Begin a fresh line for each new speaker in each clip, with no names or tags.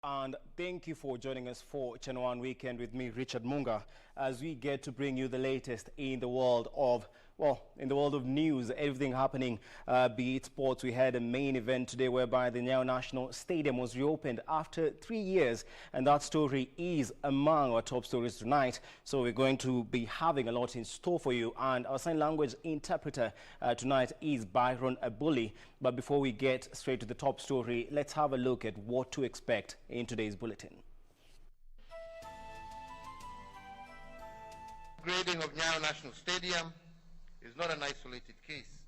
and thank you for joining us for Channel 1 Weekend with me, Richard Munga, as we get to bring you the latest in the world of, news, everything happening, be it sports. We had a main event today whereby the Nyayo National Stadium was reopened after 3 years, and that story is among our top stories tonight. So we're going to be having a lot in store for you, and our sign language interpreter tonight is Byron Abuli. But before we get straight to the top story, let's have a look at what to expect in today's bulletin.
Grading of Nyayo National Stadium is not an isolated case.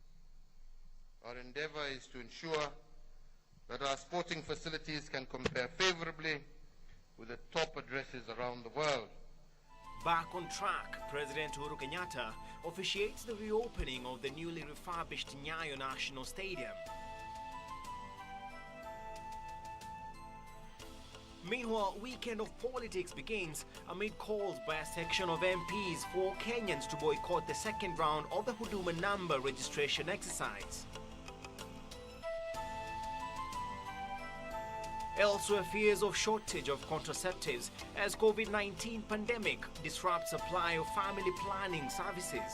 Our endeavor is to ensure that our sporting facilities can compare favorably with the top addresses around the world.
Back on track, President Uhuru Kenyatta officiates the reopening of the newly refurbished Nyayo National Stadium. Meanwhile, weekend of politics begins amid calls by a section of MPs for Kenyans to boycott the second round of the Huduma number registration exercise. Elsewhere, fears of shortage of contraceptives as COVID-19 pandemic disrupts supply of family planning services.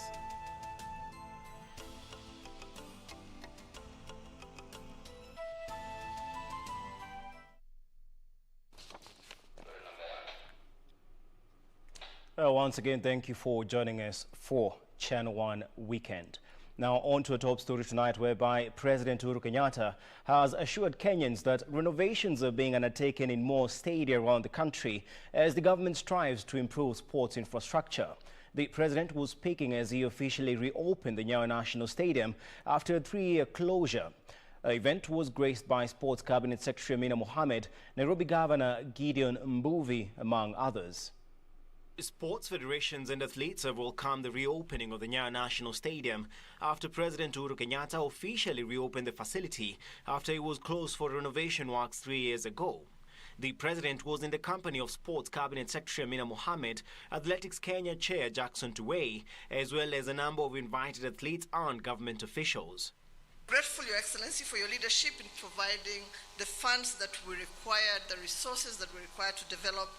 Once again, thank you for joining us for Channel 1 Weekend. Now on to a top story tonight whereby President Uhuru Kenyatta has assured Kenyans that renovations are being undertaken in more stadia around the country as the government strives to improve sports infrastructure. The president was speaking as he officially reopened the Nyayo National Stadium after a 3-year closure. The event was graced by Sports Cabinet Secretary Amina Mohamed, Nairobi Governor Gideon Mbuvi, among others.
Sports federations and athletes have welcomed the reopening of the Nyayo National Stadium after President Uhuru Kenyatta officially reopened the facility after it was closed for renovation works 3 years ago. The president was in the company of Sports Cabinet Secretary Amina Mohamed, Athletics Kenya Chair Jackson Tuwei, as well as a number of invited athletes and government officials.
Grateful, Your Excellency, for your leadership in providing the funds that we required, the resources that we require to develop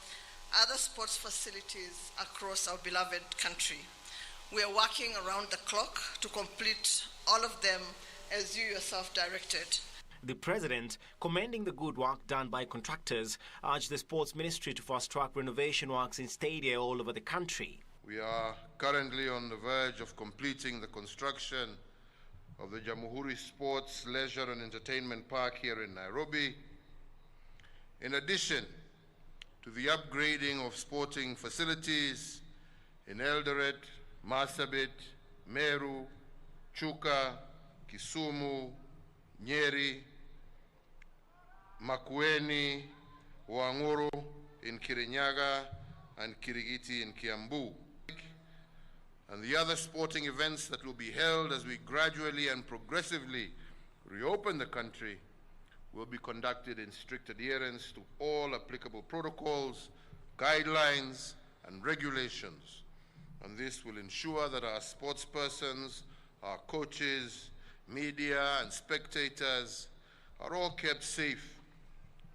other sports facilities across our beloved country. We are working around the clock to complete all of them as you yourself directed.
The president, commending the good work done by contractors, urged the Sports Ministry to fast-track renovation works in stadia all over the country.
We are currently on the verge of completing the construction of the Jamhuri Sports, Leisure and Entertainment Park here in Nairobi. In addition to the upgrading of sporting facilities in Eldoret, Marsabit, Meru, Chuka, Kisumu, Nyeri, Makueni, Wanguru in Kirinyaga, and Kirigiti in Kiambu. And the other sporting events that will be held as we gradually and progressively reopen the country will be conducted in strict adherence to all applicable protocols, guidelines, and regulations. And this will ensure that our sports persons, our coaches, media, and spectators are all kept safe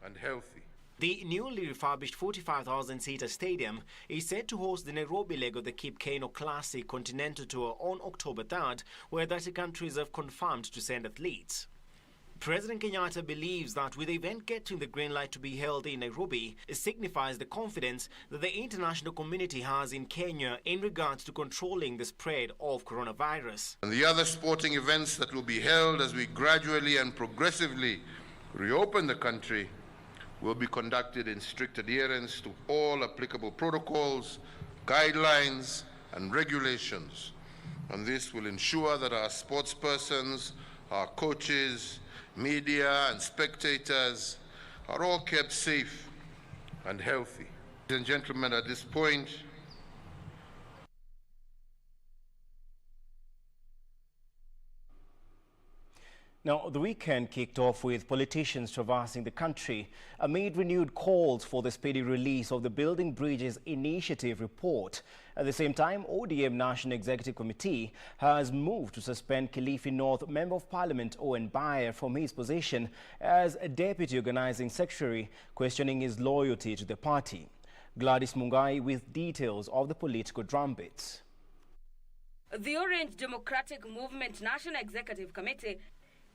and healthy.
The newly refurbished 45,000-seater stadium is set to host the Nairobi leg of the Cape Kano Classic Continental Tour on October 3rd, where 30 countries have confirmed to send athletes. President Kenyatta believes that with the event getting the green light to be held in Nairobi, it signifies the confidence that the international community has in Kenya in regards to controlling the spread of coronavirus.
And the other sporting events that will be held as we gradually and progressively reopen the country will be conducted in strict adherence to all applicable protocols, guidelines, and regulations. And this will ensure that our sports persons, our coaches, media, and spectators are all kept safe and healthy. Ladies and gentlemen, at this point,
Now, the weekend kicked off with politicians traversing the country amid renewed calls for the speedy release of the Building Bridges Initiative report. At the same time, ODM National Executive Committee has moved to suspend Kilifi North Member of Parliament Owen Bayer from his position as a Deputy Organising Secretary, questioning his loyalty to the party. Gladys Munga with details of the political drumbeats.
The Orange Democratic Movement National Executive Committee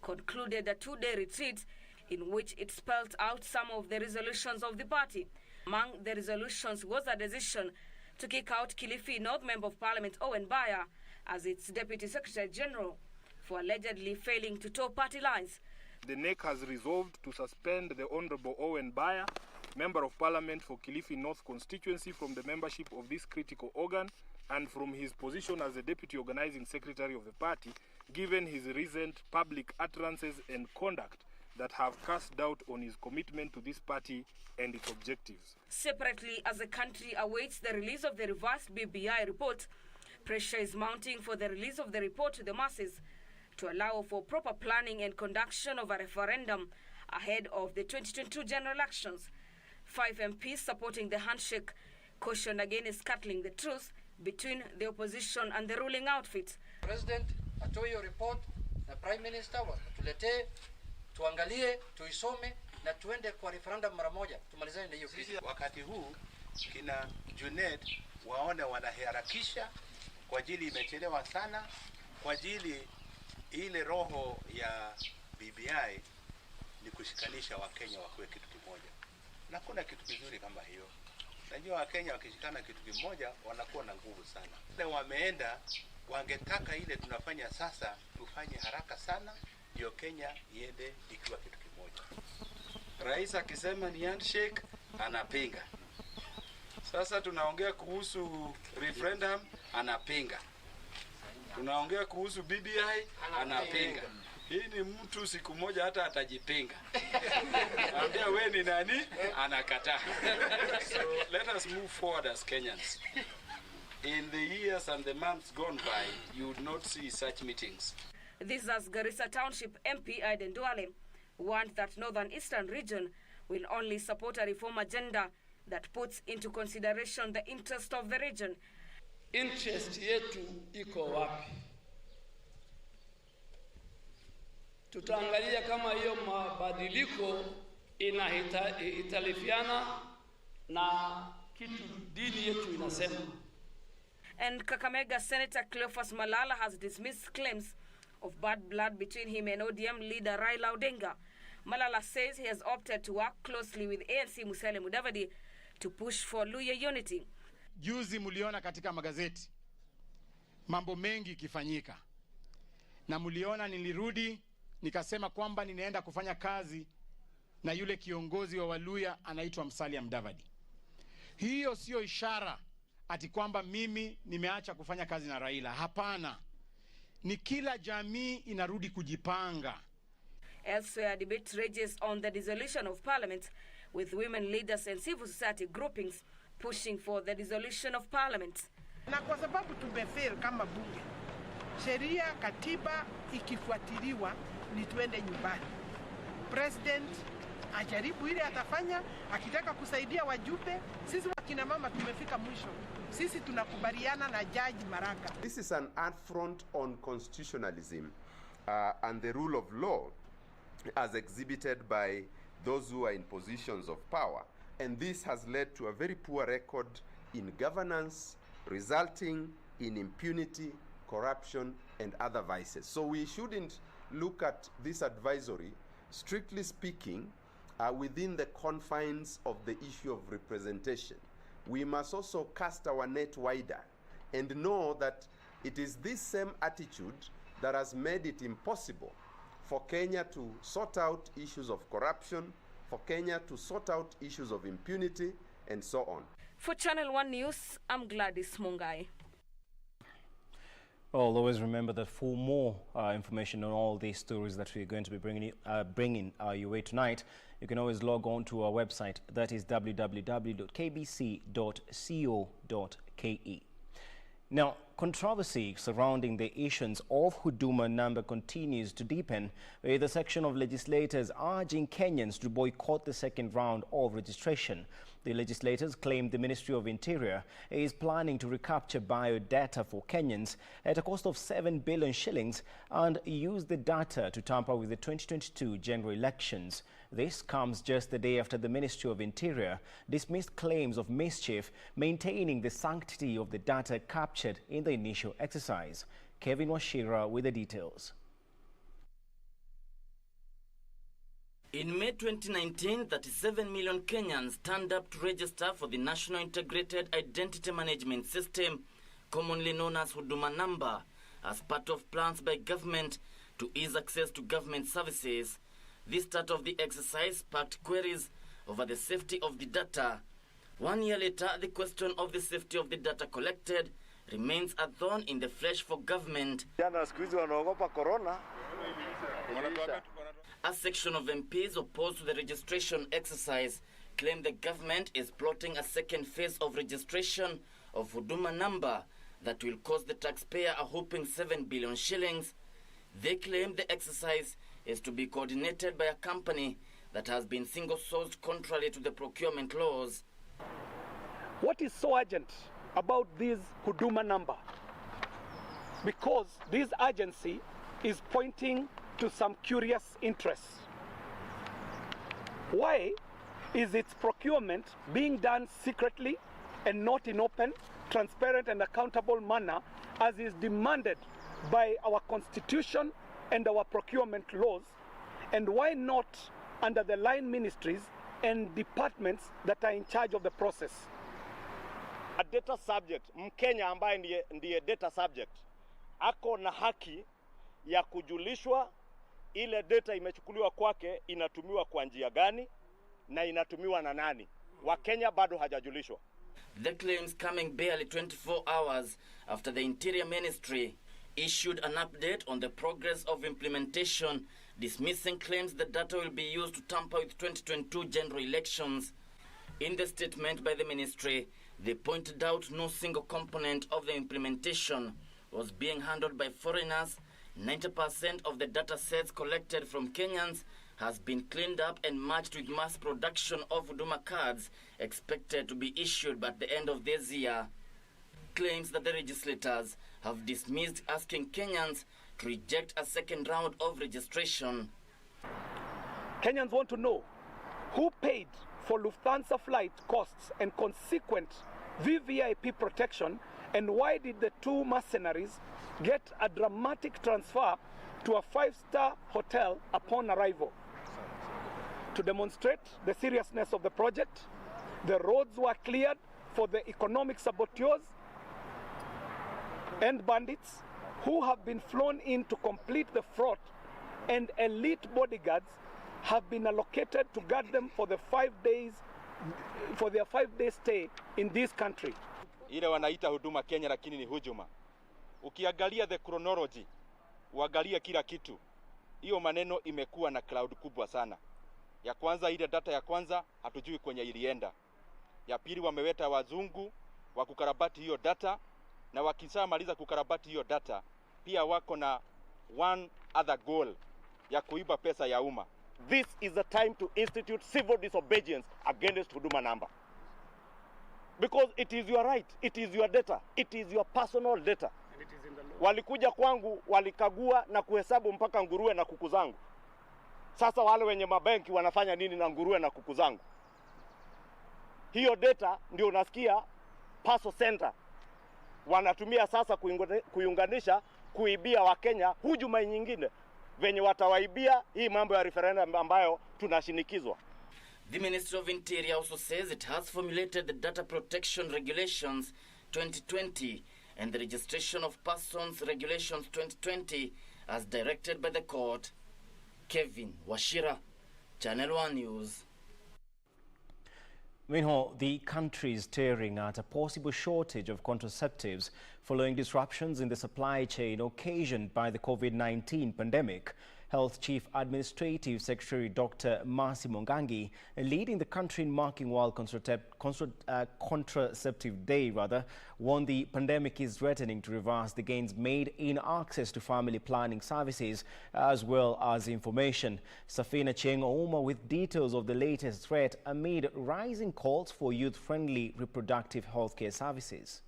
concluded a two-day retreat in which it spelled out some of the resolutions of the party. Among the resolutions was a decision to kick out Kilifi North Member of Parliament Owen Bayer as its Deputy Secretary General for allegedly failing to toe party lines.
The NEC has resolved to suspend the Honourable Owen Bayer, Member of Parliament for Kilifi North constituency, from the membership of this critical organ and from his position as the Deputy Organising Secretary of the party, given his recent public utterances and conduct that have cast doubt on his commitment to this party and its objectives.
Separately, as the country awaits the release of the revised BBI report, pressure is mounting for the release of the report to the masses to allow for proper planning and conduction of a referendum ahead of the 2022 general elections. 5 MPs supporting the handshake cautioned against scuttling the truth between the opposition and the ruling outfit.
President atoe hiyo report na Prime Minister watuletee, tuangalie, tuisome na tuende kwa referendum mara moja, tumalizane na hiyo kitu.
Wakati huu kina Junet waone wanaharakisha kwa ajili imechelewa sana, kwa ajili ile roho ya BBI ni kushikanisha Wakenya wakuwe kitu kimoja. Na kuna kitu kizuri kama hiyo. Najua Wakenya wakishikana kitu kimoja wanakuwa na nguvu sana. Wale wameenda wangetaka ile tunafanya sasa tufanye haraka sana ndio Kenya iende ikiwa kitu kimoja.
Rais akisema ni handshake anapinga. Sasa tunaongea kuhusu referendum anapinga. Tunaongea kuhusu BBI anapinga. Hii ni mtu siku moja hata atajipinga. Ambia we ni nani? Anakataa. So let us move forward as Kenyans. In the years and the months gone by, you would not see such meetings.
This as Garissa Township MP Aiden Duale warned that Northern Eastern region will only support a reform agenda that puts into consideration the interest of the region.
Interest yetu iko wapi? Tutaangalia kama hiyo mabadiliko inahitalifiana na kitu dini yetu inasema.
And Kakamega Senator Cleophas Malala has dismissed claims of bad blood between him and ODM leader Raila Odinga. Malala says he has opted to work closely with ANC Musalia Mudavadi to push for Luhya unity.
Juzi muliona katika magazeti mambo mengi kifanyika, na muliona nilirudi nikasema kwamba ninaenda kufanya kazi na yule kiongozi wa Waluhya anaitwa Musalia Mudavadi. Hiyo sio ishara ati kwamba mimi nimeacha kufanya kazi na Raila. Hapana. Ni kila jamii inarudi kujipanga.
Elsewhere, debate rages on the dissolution of parliament, with women leaders and civil society groupings pushing for the dissolution of parliament.
Na kwa sababu tumefail kama bunge, sheria katiba ikifuatiliwa ni tuende nyumbani. President ajaribu ile atafanya, akitaka kusaidia wajumbe. Sisi wakina mama tumefika mwisho. Sisi tunakubaliana na Judge Maraga.
This is an affront on constitutionalism and the rule of law as exhibited by those who are in positions of power. And this has led to a very poor record in governance, resulting in impunity, corruption, and other vices. So we shouldn't look at this advisory, strictly speaking, within the confines of the issue of representation. We must also cast our net wider and know that it is this same attitude that has made it impossible for Kenya to sort out issues of corruption, for Kenya to sort out issues of impunity, and so on.
For Channel 1 News, I'm Gladys Mungai.
Well, always remember that for more information on all these stories that we're going to be bringing your way tonight, you can always log on to our website. That is www.kbc.co.ke. Now, controversy surrounding the issuance of Huduma number continues to deepen, with a section of legislators urging Kenyans to boycott the second round of registration. The legislators claim the Ministry of Interior is planning to recapture biodata for Kenyans at a cost of 7 billion shillings and use the data to tamper with the 2022 general elections. This comes just the day after the Ministry of Interior dismissed claims of mischief, maintaining the sanctity of the data captured in the initial exercise. Kevin Washira with the details.
In May 2019, 37 million Kenyans turned up to register for the National Integrated Identity Management System, commonly known as Huduma number, as part of plans by government to ease access to government services. The start of the exercise sparked queries over the safety of the data. 1 year later, the question of the safety of the data collected remains a thorn in the flesh for government. A section of MPs opposed to the registration exercise claim the government is plotting a second phase of registration of Huduma number that will cost the taxpayer a whopping 7 billion shillings. They claim the exercise is to be coordinated by a company that has been single-sourced contrary to the procurement laws.
What is so urgent about this Huduma number? Because this agency is pointing to some curious interests. Why is its procurement being done secretly and not in open, transparent and accountable manner as is demanded by our constitution and our procurement laws? And why not under the line ministries and departments that are in charge of the process?
A data subject, Mkenya ambaye ndiye data subject, ako na haki ya kujulishwa ile data imechukuliwa kwake inatumiwa kwa njia gani na inatumiwa na nani. Wakenya bado hajajulishwa.
The claims coming barely 24 hours after the Interior Ministry issued an update on the progress of implementation, dismissing claims that data will be used to tamper with 2022 general elections. In the statement by the ministry, they pointed out no single component of the implementation was being handled by foreigners. 90% of the data sets collected from Kenyans has been cleaned up and matched with mass production of Huduma cards expected to be issued by the end of this year. Claims that the legislators have dismissed asking Kenyans to reject a second round of registration.
Kenyans want to know who paid for Lufthansa flight costs and consequent VVIP protection, and why did the two mercenaries get a dramatic transfer to a 5-star hotel upon arrival. To demonstrate the seriousness of the project, the roads were cleared for the economic saboteurs and bandits who have been flown in to complete the fraud, and elite bodyguards have been allocated to guard them for their 5-day stay in this country.
Ile wanaita Huduma Kenya lakini ni hujuma. Ukiangalia the chronology, uangalie kila kitu. Hiyo maneno imekuwa na cloud kubwa sana. Ya kwanza, ile data ya kwanza hatujui kwenye ilienda. Ya pili, wameweta wazungu wa kukarabati hiyo data, na wakishamaliza kukarabati hiyo data pia wako na one other goal ya kuiba pesa ya umma.
This is the time to institute civil disobedience against Huduma number. Because it is your right, it is your data, it is your personal data. And it is in the law. Walikuja kwangu, walikagua na kuhesabu mpaka nguruwe na kuku zangu. Sasa wale wenye mabenki wanafanya nini na nguruwe na kuku zangu? Hiyo data ndio unasikia Paso Center wanatumia sasa kuiunganisha kuibia Wakenya hujuma nyingine venye watawaibia hii mambo ya referendum ambayo tunashinikizwa.
The Ministry of Interior also says it has formulated the Data Protection Regulations 2020 and the Registration of Persons Regulations 2020 as directed by the court. Kevin Washira, Channel 1 News.
Meanwhile, the country is staring at a possible shortage of contraceptives following disruptions in the supply chain occasioned by the COVID-19 pandemic. Health Chief Administrative Secretary Dr. Mercy Munga, leading the country in marking World Contraceptive Day, warned the pandemic is threatening to reverse the gains made in access to family planning services as well as information. Safina Cheng Ouma with details of the latest threat amid rising calls for youth-friendly reproductive healthcare services.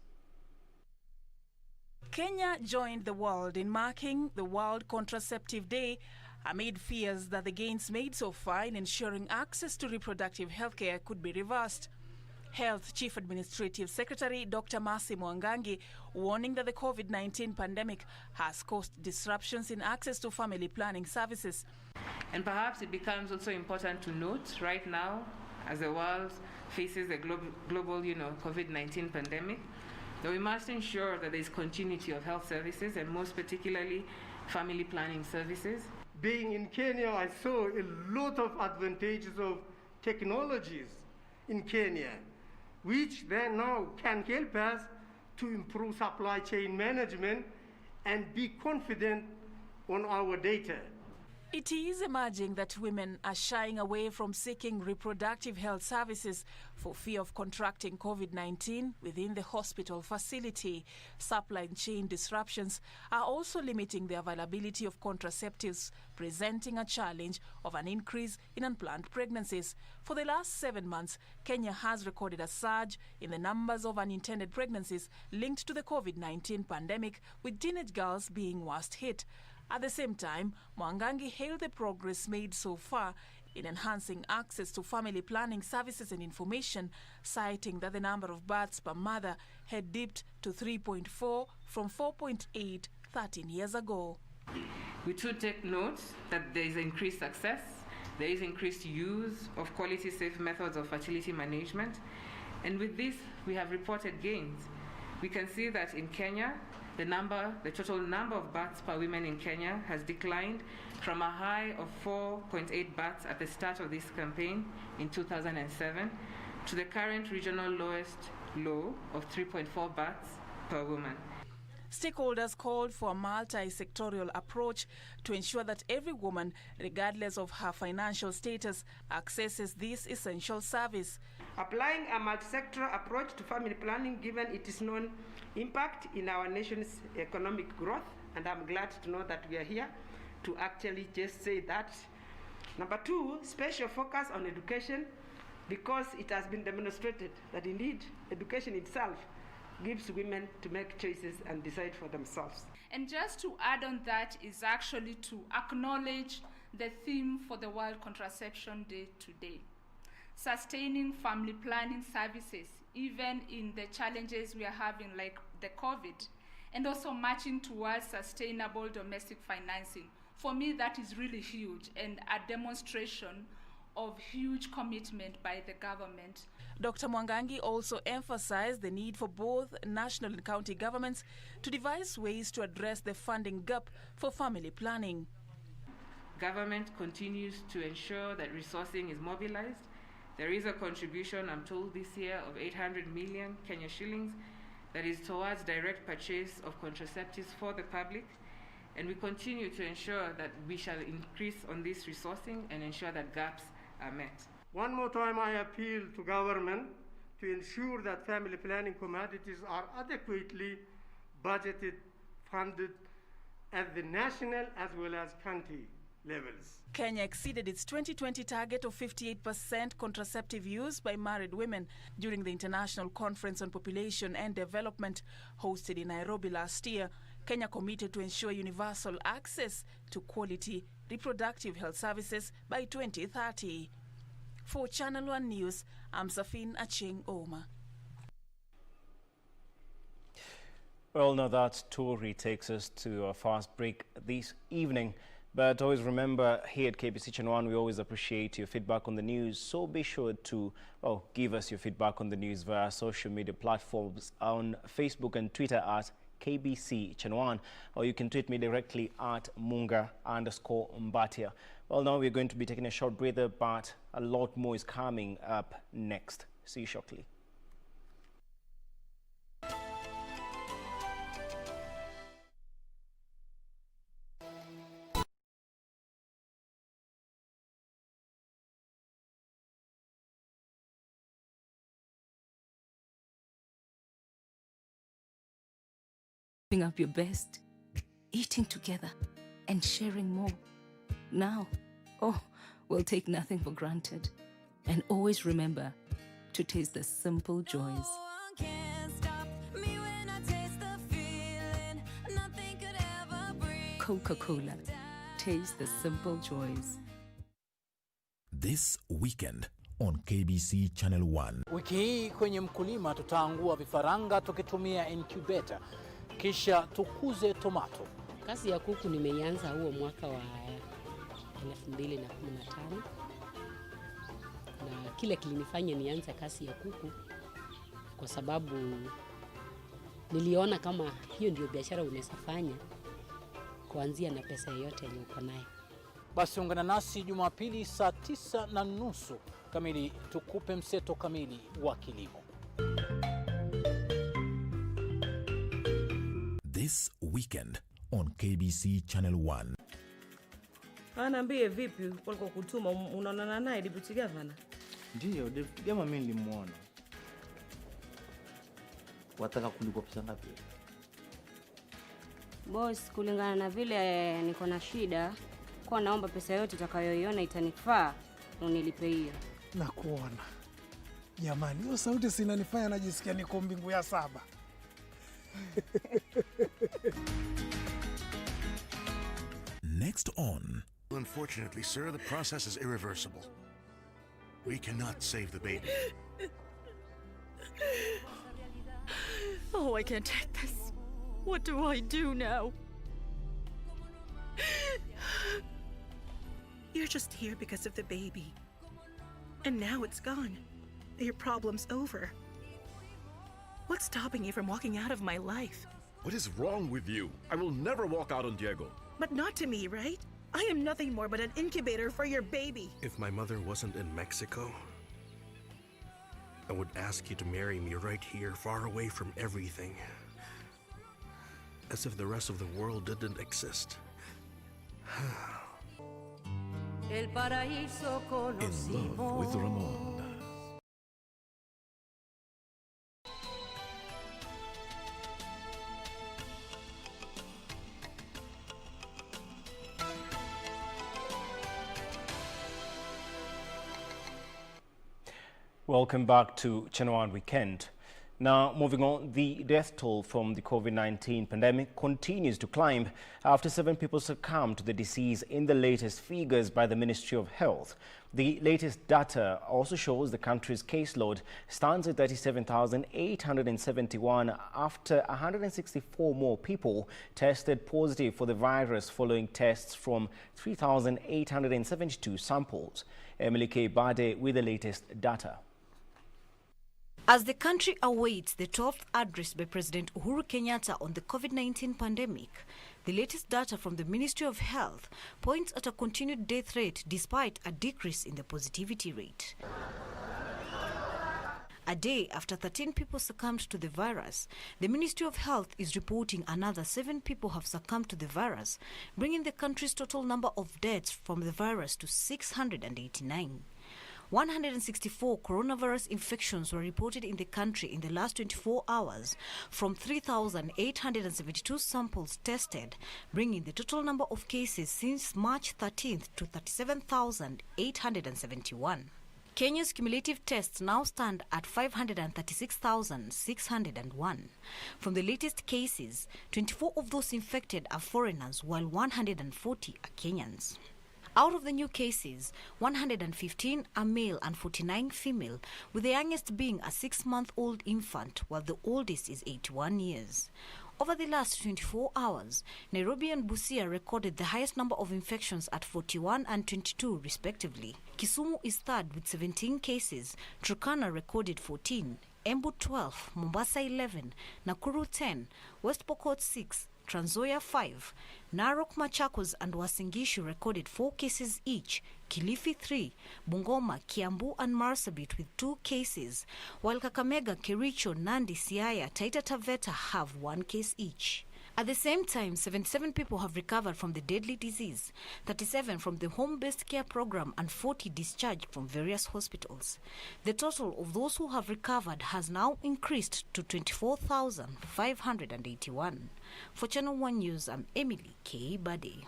Kenya joined the world in marking the World Contraceptive Day amid fears that the gains made so far in ensuring access to reproductive health care could be reversed. Health Chief Administrative Secretary Dr. Mercy Munga warning that the COVID-19 pandemic has caused disruptions in access to family planning services.
And perhaps it becomes also important to note right now, as the world faces the global COVID-19 pandemic, that we must ensure that there is continuity of health services and most particularly family planning services.
Being in Kenya, I saw a lot of advantages of technologies in Kenya, which then now can help us to improve supply chain management and be confident on our data.
It is emerging that women are shying away from seeking reproductive health services for fear of contracting COVID-19 within the hospital facility. Supply chain disruptions are also limiting the availability of contraceptives, presenting a challenge of an increase in unplanned pregnancies. For the last 7 months, Kenya has recorded a surge in the numbers of unintended pregnancies linked to the COVID-19 pandemic, with teenage girls being worst hit. At the same time, Mwangangi hailed the progress made so far in enhancing access to family planning services and information, citing that the number of births per mother had dipped to 3.4 from 4.8 13 years ago.
We too take note that there is increased success, there is increased use of quality safe methods of fertility management, and with this we have reported gains. We can see that in Kenya, the total number of births per woman in Kenya has declined from a high of 4.8 births at the start of this campaign in 2007 to the current regional lowest low of 3.4 births per woman.
Stakeholders called for a multi-sectorial approach to ensure that every woman, regardless of her financial status, accesses this essential service.
Applying a multi-sectoral approach to family planning, given its known impact in our nation's economic growth, and I'm glad to know that we are here to actually just say that. Number two, special focus on education, because it has been demonstrated that indeed education itself gives women to make choices and decide for themselves.
And just to add on that is actually to acknowledge the theme for the World Contraception Day today. Sustaining family planning services, even in the challenges we are having like the COVID, and also marching towards sustainable domestic financing. For me, that is really huge and a demonstration of huge commitment by the government.
Dr. Mwangangi also emphasized the need for both national and county governments to devise ways to address the funding gap for family planning.
Government continues to ensure that resourcing is mobilized. There is a contribution, I'm told this year, of 800 million Kenya shillings that is towards direct purchase of contraceptives for the public. And we continue to ensure that we shall increase on this resourcing and ensure that gaps are met.
One more time, I appeal to government to ensure that family planning commodities are adequately budgeted, funded at the national as well as county levels.
Kenya exceeded its 2020 target of 58% contraceptive use by married women during the International Conference on Population and Development hosted in Nairobi last year. Kenya committed to ensure universal access to quality reproductive health services by 2030. For Channel 1 News, I'm Safin Acheng Oma.
Well, now that story takes us to a fast break this evening. But always remember, here at KBC Channel 1, we always appreciate your feedback on the news. So be sure to give us your feedback on the news via social media platforms on Facebook and Twitter at KBC Channel 1. Or you can tweet me directly at Munga_Mbatia. Well, now we're going to be taking a short breather, but a lot more is coming up next. See you shortly.
Picking up your best, eating together, and sharing more. Now, we'll take nothing for granted. And always remember to taste the simple joys. Coca-Cola. Taste the simple joys.
This weekend on KBC Channel 1.
Wiki hii kwenye Mkulima tutaangua vifaranga tukitumia incubator. Kisha tukuze tomato.
Kazi ya kuku nimeianza huo mwaka wa 2015. Na kile kilinifanya nianze kazi ya kuku kwa sababu niliona kama hiyo ndio biashara unaweza fanya kuanzia na pesa yoyote yenye uko nayo.
Basi ungana nasi Jumapili saa 9:30 kamili tukupe mseto kamili wa kilimo.
This weekend on KBC Channel 1.
Anaambie vipi uliko kutuma unaonana naye deputy governor?
Ndio, deputy governor mimi nilimuona. Wataka kulipwa pesa ngapi?
Boss, kulingana na vile niko na shida, kwa naomba pesa yote utakayoiona itanifaa unilipe hiyo.
Nakuona. Jamani, hiyo sauti sinanifanya najisikia niko mbingu ya 7.
Next on.
Unfortunately, sir, the process is irreversible. We cannot save the baby.
Oh, I can't take this. What do I do now?
You're just here because of the baby. And now it's gone. Your problem's over. What's stopping you from walking out of my life?
What is wrong with you? I will never walk out on Diego.
But not to me, right? I am nothing more but an incubator for your baby.
If my mother wasn't in Mexico, I would ask you to marry me right here, far away from everything. As if the rest of the world didn't exist.
In love with Ramon.
Welcome back to Channel 1 Weekend. Now, moving on, the death toll from the COVID-19 pandemic continues to climb after 7 people succumbed to the disease in the latest figures by the Ministry of Health. The latest data also shows the country's caseload stands at 37,871 after 164 more people tested positive for the virus following tests from 3,872 samples. Emily K. Bade with the latest data.
As the country awaits the 12th address by President Uhuru Kenyatta on the COVID-19 pandemic, the latest data from the Ministry of Health points at a continued death rate despite a decrease in the positivity rate. A day after 13 people succumbed to the virus, the Ministry of Health is reporting another 7 people have succumbed to the virus, bringing the country's total number of deaths from the virus to 689. 164 coronavirus infections were reported in the country in the last 24 hours from 3,872 samples tested, bringing the total number of cases since March 13th to 37,871. Kenya's cumulative tests now stand at 536,601. From the latest cases, 24 of those infected are foreigners, while 140 are Kenyans. Out of the new cases, 115 are male and 49 female, with the youngest being a 6-month-old infant, while the oldest is 81 years. Over the last 24 hours, Nairobi and Busia recorded the highest number of infections at 41 and 22 respectively. Kisumu is third with 17 cases, Turkana recorded 14, Embu 12, Mombasa 11, Nakuru 10, West Pokot 6, Trans Nzoia 5, Narok, Machakos and Uasin Gishu recorded 4 cases each, Kilifi 3, Bungoma, Kiambu and Marsabit with 2 cases, while Kakamega, Kericho, Nandi, Siaya, Taita Taveta have 1 case each. At the same time, 77 people have recovered from the deadly disease, 37 from the home-based care program, and 40 discharged from various hospitals. The total of those who have recovered has now increased to 24,581. For Channel 1 News, I'm Emily K. Bade.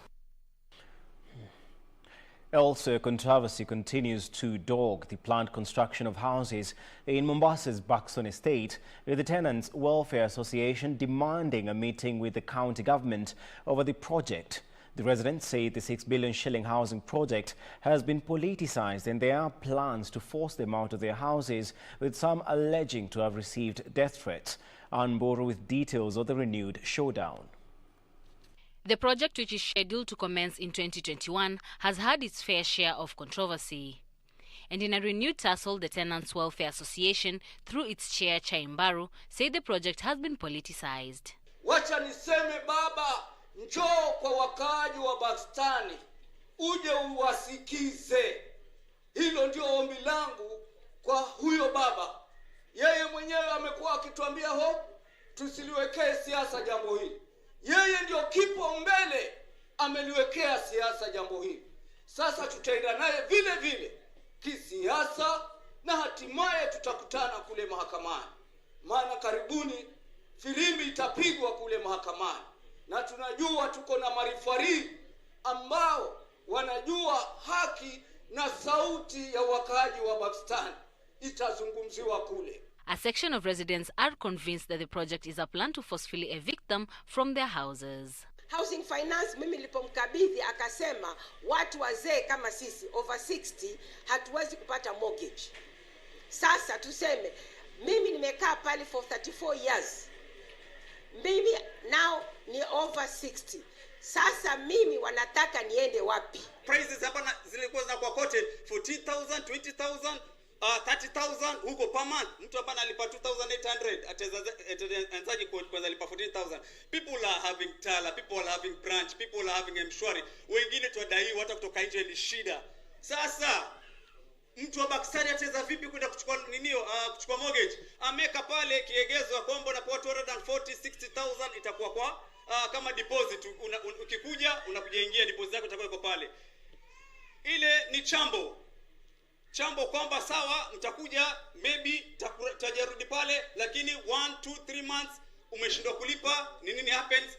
Also, controversy continues to dog the planned construction of houses in Mombasa's Buxton estate, with the Tenants Welfare Association demanding a meeting with the county government over the project. The residents say the 6 billion shilling housing project has been politicized and there are plans to force them out of their houses, with some alleging to have received death threats. Anboro with details of the renewed showdown.
The project, which is scheduled to commence in 2021, has had its fair share of controversy. And in a renewed tussle, the Tenants Welfare Association, through its chair Chaimbaru, said the project has been politicized.
Wacha niseme baba, njoo kwa wakaaji wa Bastani, uje uwasikize. Hilo ndio ombi langu kwa huyo baba. Yeye mwenyewe amekuwa akituambia tusiliwekee siasa jambo hili. Yeye ndio kipaumbele ameliwekea siasa jambo hili. Sasa tutaenda naye vile vile kisiasa na hatimaye tutakutana kule mahakamani. Maana karibuni filimbi itapigwa kule mahakamani. Na tunajua tuko na marifari ambao wanajua haki na sauti ya wakaaji wa Pakistan itazungumziwa kule.
A section of residents are convinced that the project is a plan to forcefully evict them from their houses.
Housing Finance mimi nilipomkabidhi akasema watu wazee kama sisi over 60 hatuwezi kupata mortgage. Sasa tuseme mimi nimekaa pale for 34 years. Mimi now ni over 60. Sasa mimi wanataka niende wapi?
Prices hapa zilikuwa za kwa kote 14,000, 20,000, 30,000 huko per month. Mtu hapa analipa 2,800 ataanzaje kwanza lipa 14,000. People are having Tala, people are having branch, people are having Mshwari. Wengine tuwadai hata kutoka nje ni shida. Sasa mtu wa Pakistan ataweza vipi kwenda kuchukua kuchukua mortgage? Ameka pale kiegezo kwamba unapewa 240, 60,000 itakuwa kwa kama deposit. Ukikuja unakujaingia deposit yako itakuwa iko pale. Ile ni chambo kwamba sawa mtakuja maybe tajarudi pale, lakini 1, 2, 3 months umeshindwa kulipa, nini happens?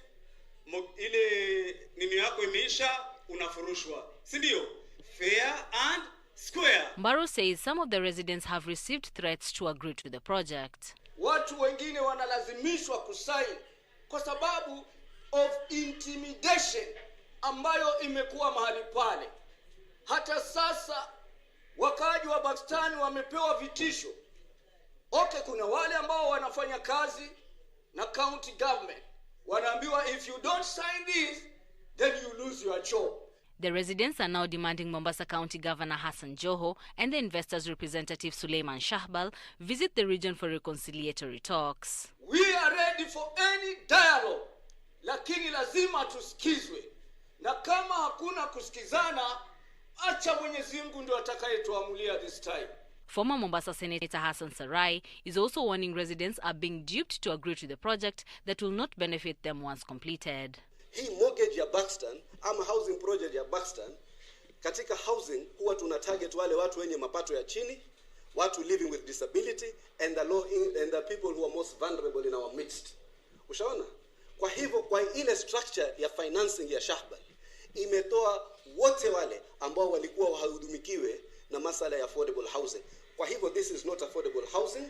Ile nini yako imeisha, unafurushwa, si ndio? Fair and square.
Mbaro says some of the residents have received threats to agree to the project.
Watu wengine wanalazimishwa kusaini kwa sababu of intimidation ambayo imekuwa mahali pale. Hata sasa wakaaji wa Pakistan wamepewa vitisho. Kuna wale ambao wanafanya kazi na county government. Wanaambiwa if you don't sign this, then you lose your job.
The residents are now demanding Mombasa County Governor Hassan Joho and the investors' representative Suleiman Shahbal visit the region for reconciliatory talks.
We are ready for any dialogue, lakini lazima tusikizwe. Na kama hakuna kusikizana, acha Mwenyezi Mungu ndio atakayetuamulia this time.
Former Mombasa Senator Hassan Sarai is also warning residents are being duped to agree to the project that will not benefit them once completed.
Hii mortgage ya Buxton ama housing project ya Buxton, katika housing huwa tuna target wale watu wenye mapato ya chini, watu living with disability and the people who are most vulnerable in our midst. Ushaona? Kwa hivyo kwa ile structure ya financing ya Shahbal imetoa wote wale ambao walikuwa hawahudumikiwe na masala ya affordable housing. Kwa hivyo this is not affordable housing.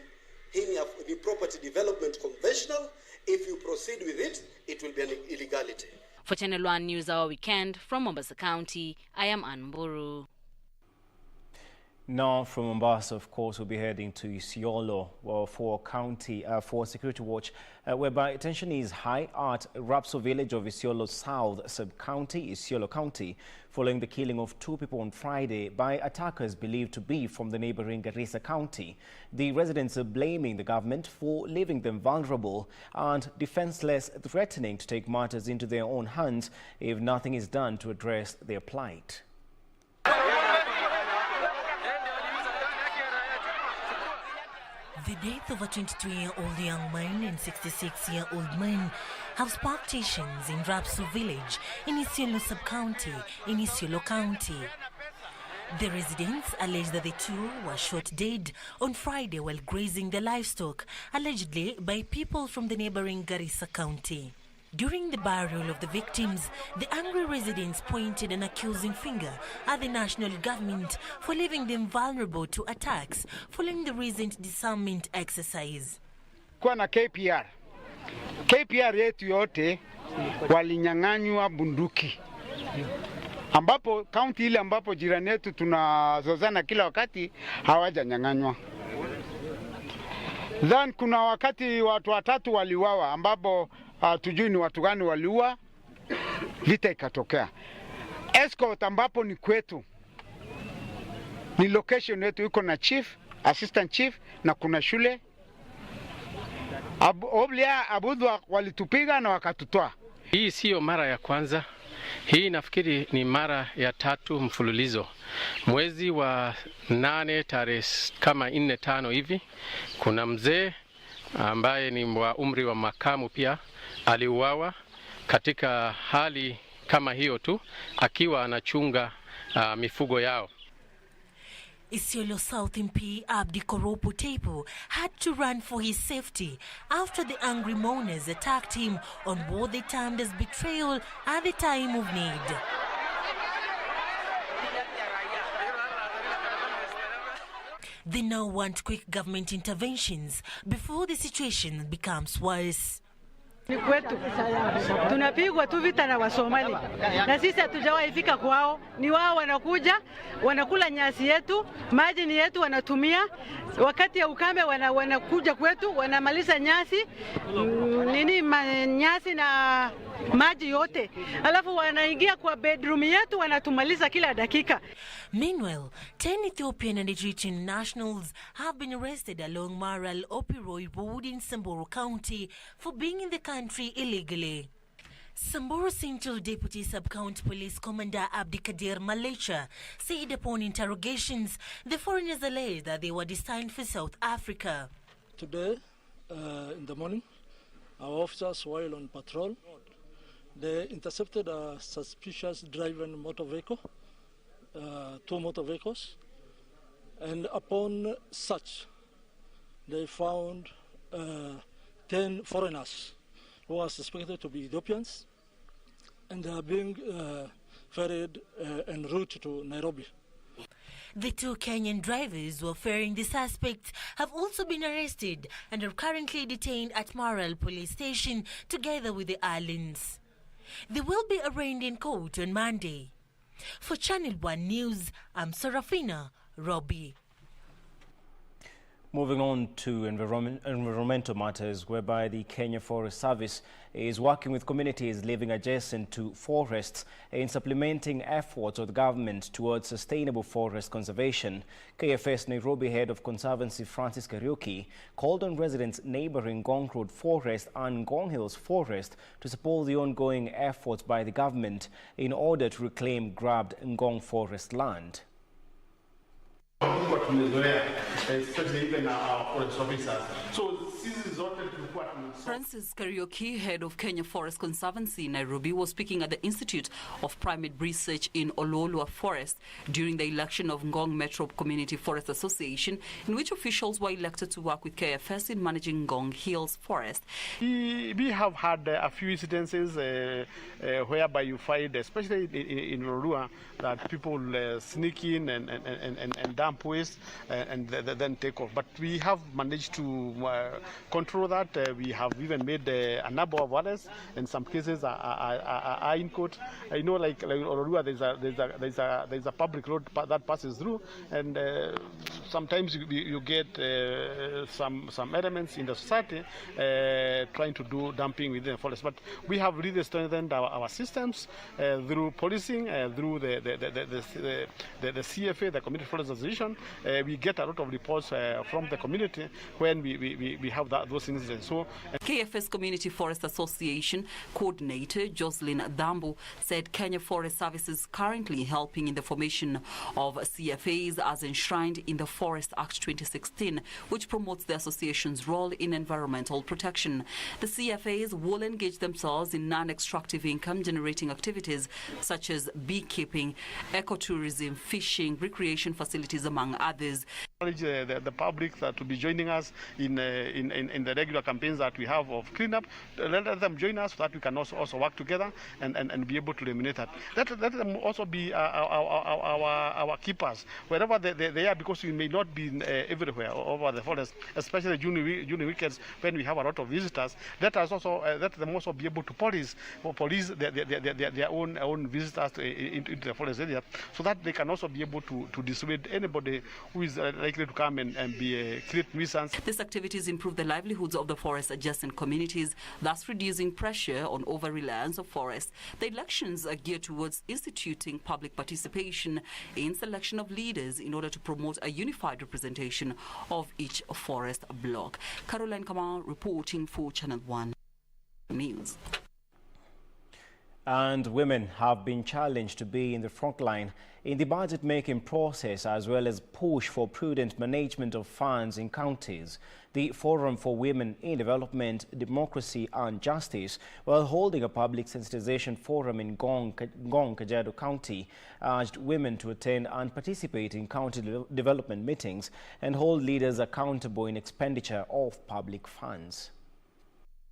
Hii ni property development conventional. If you proceed with it, it will be an illegality.
For Channel 1 News Hour Weekend from Mombasa County, I am Anburu.
Now from Mombasa, of course, we'll be heading to Isiolo for security watch, whereby attention is high at Rapso village of Isiolo South Sub-County, Isiolo County, following the killing of 2 people on Friday by attackers believed to be from the neighboring Garissa County. The residents are blaming the government for leaving them vulnerable and defenseless, threatening to take matters into their own hands if nothing is done to address their plight.
The death of a 22-year-old young man and 66-year-old man have sparked tensions in Rapso village in Isiolo sub-county in Isiolo County. The residents allege that the two were shot dead on Friday while grazing their livestock, allegedly by people from the neighboring Garissa County. During the burial of the victims, the angry residents pointed an accusing finger at the national government for leaving them vulnerable to attacks following the recent disarmament exercise.
Kwa na KPR yetu yote walinyang'anywa bunduki, ambapo kaunti ile ambapo jirani yetu tunazozana kila wakati hawajanyang'anywa. Then kuna wakati watu watatu waliuawa, ambapo tujui ni watu gani waliua, vita ikatokea. Escort ambapo ni kwetu, ni location yetu, iko na chief, assistant chief na kuna shule. Oblia abudwa walitupiga na wakatutoa.
Hii sio mara ya kwanza. Hii nafikiri ni mara ya 3 mfululizo. Mwezi wa 8 tarehe kama 4-5 hivi, kuna mzee ambaye ni wa umri wa makamu pia aliuawa katika hali kama hiyo tu akiwa anachunga mifugo yao.
Isiolo South MP Abdi Koropo Tepo had to run for his safety after the angry mourners attacked him on what they termed as betrayal at the time of need. They now want quick government interventions before the situation becomes worse.
Ni kwetu tunapigwa tu vita na Wasomali, na sisi hatujawahi fika kwao. Ni wao wanakuja, wanakula nyasi yetu, maji ni yetu wanatumia. Wakati ya ukame wanakuja kwetu, wanamaliza nyasi nyasi na maji yote, alafu wanaingia kwa bedroom yetu, wanatumaliza kila dakika.
Meanwhile, 10 Ethiopian and Eritrean nationals have been arrested along Maral Opiroi Road in Samburu County for being in the country illegally. Samburu Central Deputy Sub-County Police Commander Abdikadir Malecha said upon interrogations the foreigners alleged that they were destined for South Africa.
Today, in the morning, our officers, while on patrol, they intercepted a suspicious driving motor vehicle, 2 motor vehicles, and upon search, they found 10 foreigners who are suspected to be Ethiopians, and they are being ferried en route to Nairobi.
The 2 Kenyan drivers who are ferrying the suspects have also been arrested and are currently detained at Maral Police Station together with the islands. They will be arraigned in court on Monday. For Channel 1 News, I'm Serafina Robbie.
Moving on to environmental matters, whereby the Kenya Forest Service is working with communities living adjacent to forests in supplementing efforts of the government towards sustainable forest conservation. KFS Nairobi Head of Conservancy Francis Kariuki called on residents neighboring Ngong Road Forest and Ngong Hills Forest to support the ongoing efforts by the government in order to reclaim grabbed Ngong Forest land.
Francis Kariuki, head of Kenya Forest Conservancy in Nairobi, was speaking at the Institute of Primate Research in Ololua Forest during the election of Ngong Metro Community Forest Association, in which officials were elected to work with KFS in managing Ngong Hills Forest.
We have had a few incidences whereby you find, especially in Ololua, that people sneak in and dump waste and then take off. But we have managed to control that. We have even made a number of others. In some cases are in court. I know, like Ororua, there's a public road that passes through, and sometimes you get some elements in the society trying to do dumping within the forest. But we have really strengthened our systems through policing, through the CFA, the Community Forest Association. We get a lot of reports from the community when we have those incidents. So
KFS Community Forest Association Coordinator Jocelyn Dambu said Kenya Forest Service is currently helping in the formation of CFAs as enshrined in the Forest Act 2016, which promotes the association's role in environmental protection. The CFAs will engage themselves in non-extractive income-generating activities such as beekeeping, ecotourism, fishing, recreation facilities, among others.
The public to be joining us in the regular campaigns that we have of cleanup. Let them join us so that we can also work together and be able to eliminate that. Let them also be our keepers wherever they are, because we may not be everywhere over the forest, especially during weekends when we have a lot of visitors. Let them also be able to police their own visitors into the forest area, so that they can also be able to dissuade anybody who is likely to come and create nuisance.
These activities improve the livelihoods of the forest adjacent communities, thus reducing pressure on over-reliance of forests. The elections are geared towards instituting public participation in selection of leaders in order to promote a unified representation of each forest block. Caroline Kamal reporting for Channel 1 News.
And women have been challenged to be in the front line in the budget-making process, as well as push for prudent management of funds in counties. The Forum for Women in Development, Democracy and Justice, while holding a public sensitization forum in Ngong, Kajiado County, urged women to attend and participate in county development meetings and hold leaders accountable in expenditure of public funds.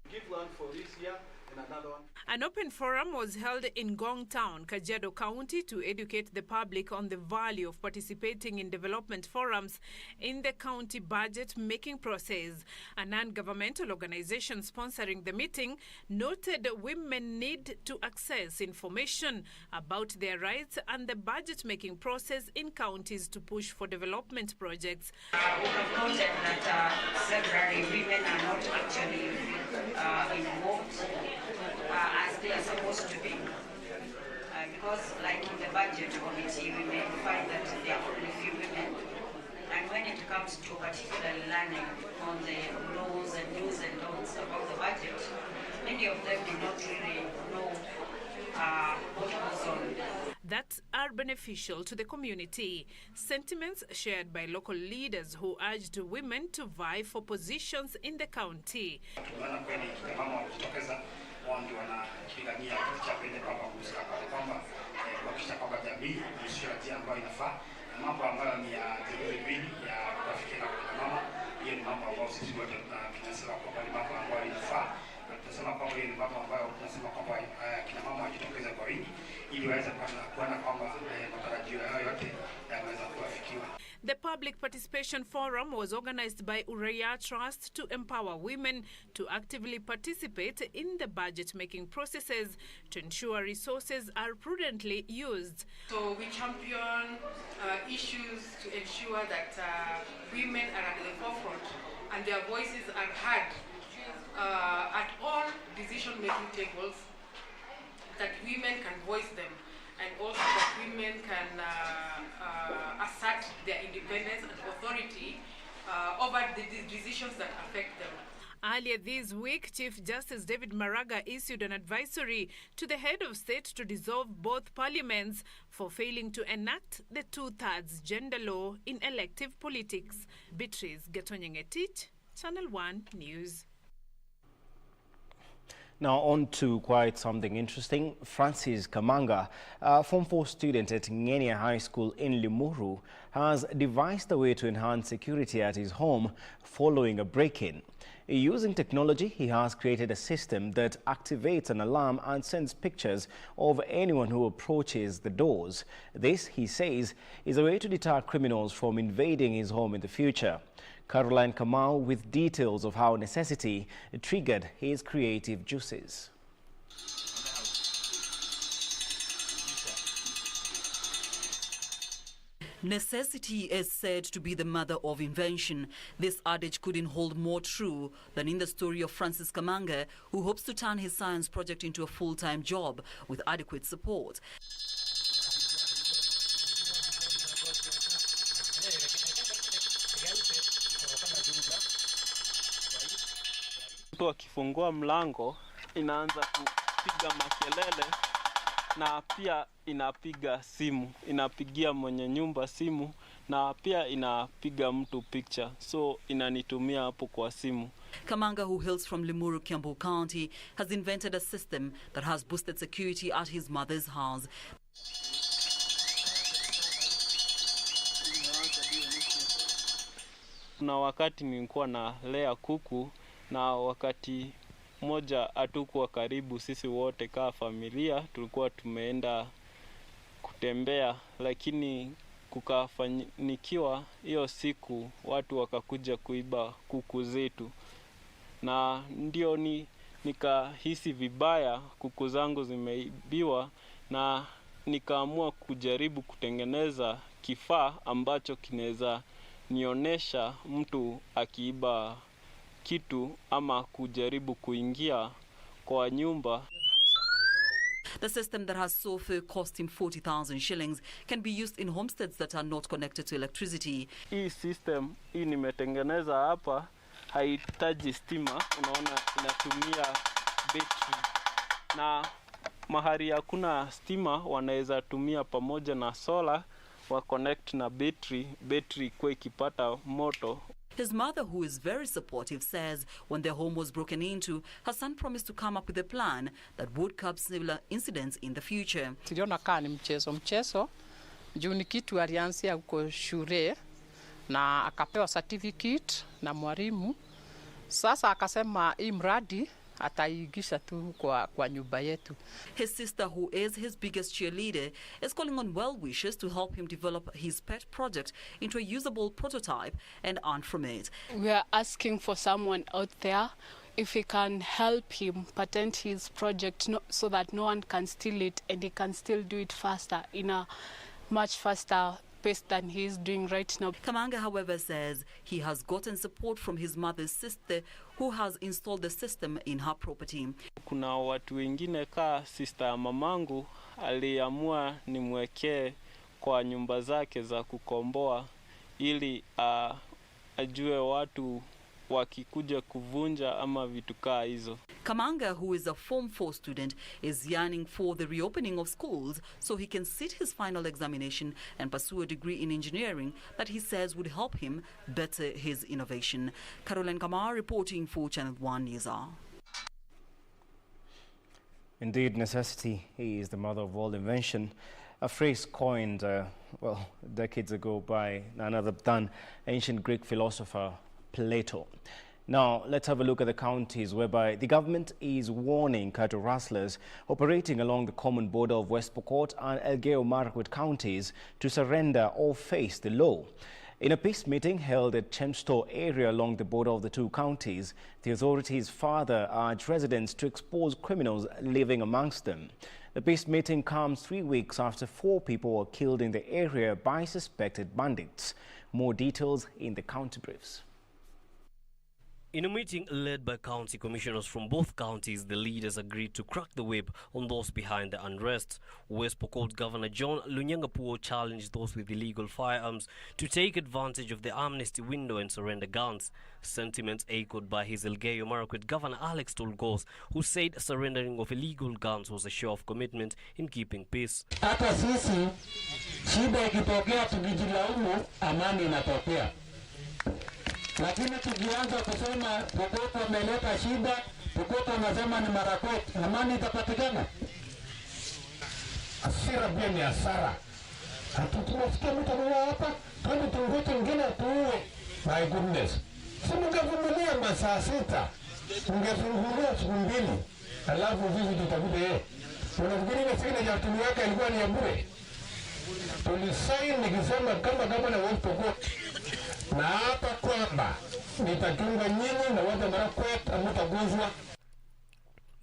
Give one for this year and another one.
An open forum was held in Ngong Town, Kajiado County, to educate the public on the value of participating in development forums in the county budget-making process. A non-governmental organization sponsoring the meeting noted women need to access information about their rights and the budget-making process in counties to push for development projects.
We have noted that several women are not actually involved as they are supposed to be. Because like in the budget committee, we may find that there are only few women. And when it comes to particularly learning on the laws and do's and don'ts about the budget, many of them do not really know what goes on.
That are beneficial to the community. Sentiments shared by local leaders who urged women to vie for positions in the county.
Ndio wanapigania kiti cha kwenda kwamba kuhusika kwamba kuhakikisha kwamba jamii inashika njia ambayo inafaa, na mambo ambayo ni ya delivery ya kufikia kwa mama. Hiyo ni mambo ambayo sisi wote tunasema kwamba ni mambo ambayo inafaa, na tunasema kwamba hiyo ni mambo ambayo tunasema kwamba kina mama wajitokeze kwa wingi ili waweze kuona kwamba matarajio yao yote yameweza kuafikiwa.
The Public Participation Forum was organized by Uraia Trust to empower women to actively participate in the budget-making processes to ensure resources are prudently used.
So we champion issues to ensure that women are at the forefront and their voices are heard at all decision-making tables, that women can voice them, and also that women can assert their independence and authority over the decisions that affect them.
Earlier this week, Chief Justice David Maraga issued an advisory to the head of state to dissolve both parliaments for failing to enact the 2/3 gender law in elective politics. Beatrice Gatonyengetich, Channel 1 News.
Now on to quite something interesting. Francis Kamanga, a Form 4 student at Ngenia High School in Limuru, has devised a way to enhance security at his home following a break-in. Using technology, he has created a system that activates an alarm and sends pictures of anyone who approaches the doors. This, he says, is a way to deter criminals from invading his home in the future. Caroline Kamau with details of how necessity triggered his creative juices.
Necessity is said to be the mother of invention. This adage couldn't hold more true than in the story of Francis Kamanga, who hopes to turn his science project into a full-time job with adequate support.
mtu akifungua mlango inaanza kupiga makelele na pia inapiga simu, inapigia mwenye nyumba simu na pia inapiga mtu picture, so inanitumia hapo kwa simu.
Kamanga, who hails from Limuru, Kiambu County, has invented a system that has boosted security at his mother's house.
Na wakati nilikuwa na lea kuku na wakati moja hatukuwa karibu sisi wote kama familia, tulikuwa tumeenda kutembea, lakini kukafanikiwa hiyo siku watu wakakuja kuiba kuku zetu. Na ndio nikahisi vibaya, kuku zangu zimeibiwa, na nikaamua kujaribu kutengeneza kifaa ambacho kinaweza nionesha mtu akiiba kitu ama kujaribu kuingia kwa nyumba.
The system that has so far cost him 40,000 shillings can be used in homesteads that are not connected to electricity.
Hii system hii nimetengeneza hapa haihitaji stima, unaona inatumia battery. Na mahali hakuna stima wanaweza tumia pamoja na solar wa connect na battery kwa ikipata moto.
His mother, who is very supportive, says when their home was broken into, her son promised to come up with a plan that would curb similar incidents in the future.
Tuliona kaa ni mchezo juu ni kitu alianzia huko shule na akapewa certificate na mwalimu. Sasa akasema hii mradi ataigisha tu kwa nyumba yetu.
His sister, who is his biggest cheerleader, is calling on well-wishers to help him develop his pet project into a usable prototype and earn from it.
We are asking for someone out there if he can help him patent his project so that no one can steal it and he can still do it faster, in a much faster pace than he is doing right now.
Kamanga, however, says he has gotten support from his mother's sister, who has installed the system in her property.
Kuna watu wengine ka sister ya mamangu aliamua nimwekee kwa nyumba zake za kukomboa ili ajue watu wakikuja kuvunja ama vitu kaa hizo.
Kamanga, who is a Form 4 student, is yearning for the reopening of schools so he can sit his final examination and pursue a degree in engineering that he says would help him better his innovation. Caroline Kamar reporting for Channel 1 News.
Indeed, necessity is the mother of all invention. A phrase coined, decades ago by none other than ancient Greek philosopher Plato. Now, let's have a look at the counties whereby the government is warning cattle rustlers operating along the common border of West Pokot and Elgeyo Marakwet counties to surrender or face the law. In a peace meeting held at Chemsto area along the border of the two counties, the authorities further urged residents to expose criminals living amongst them. The peace meeting comes 3 weeks after 4 people were killed in the area by suspected bandits. More details in the county briefs.
In a meeting led by county commissioners from both counties, the leaders agreed to crack the whip on those behind the unrest. West Pokot Governor John Lunyangapuo challenged those with illegal firearms to take advantage of the amnesty window and surrender guns. Sentiments echoed by his Elgeyo Marakwet Governor Alex Tolgos, who said surrendering of illegal guns was a show of commitment in keeping peace.
Hata sisi shida ikitokea tukijilaumu, amani inatokea. Lakini tukianza kusema Pokot wameleta shida, Pokot wanasema ni Marakwet, amani itapatikana? Hasira pia ni hasara. Hatutuwasikia mtu mwa hapa, twende tungote wengine tuue. My goodness. Si mungevumilia masaa 6, ungefungulia siku 2, alafu sisi tutakuja unafikiri ile signature ya timu yake ilikuwa ni ya bure? Tulisaini nikisema kama na West Pokot na hapa kwamba nitatunga nyinyi na watu Marakwet hamtaguzwa.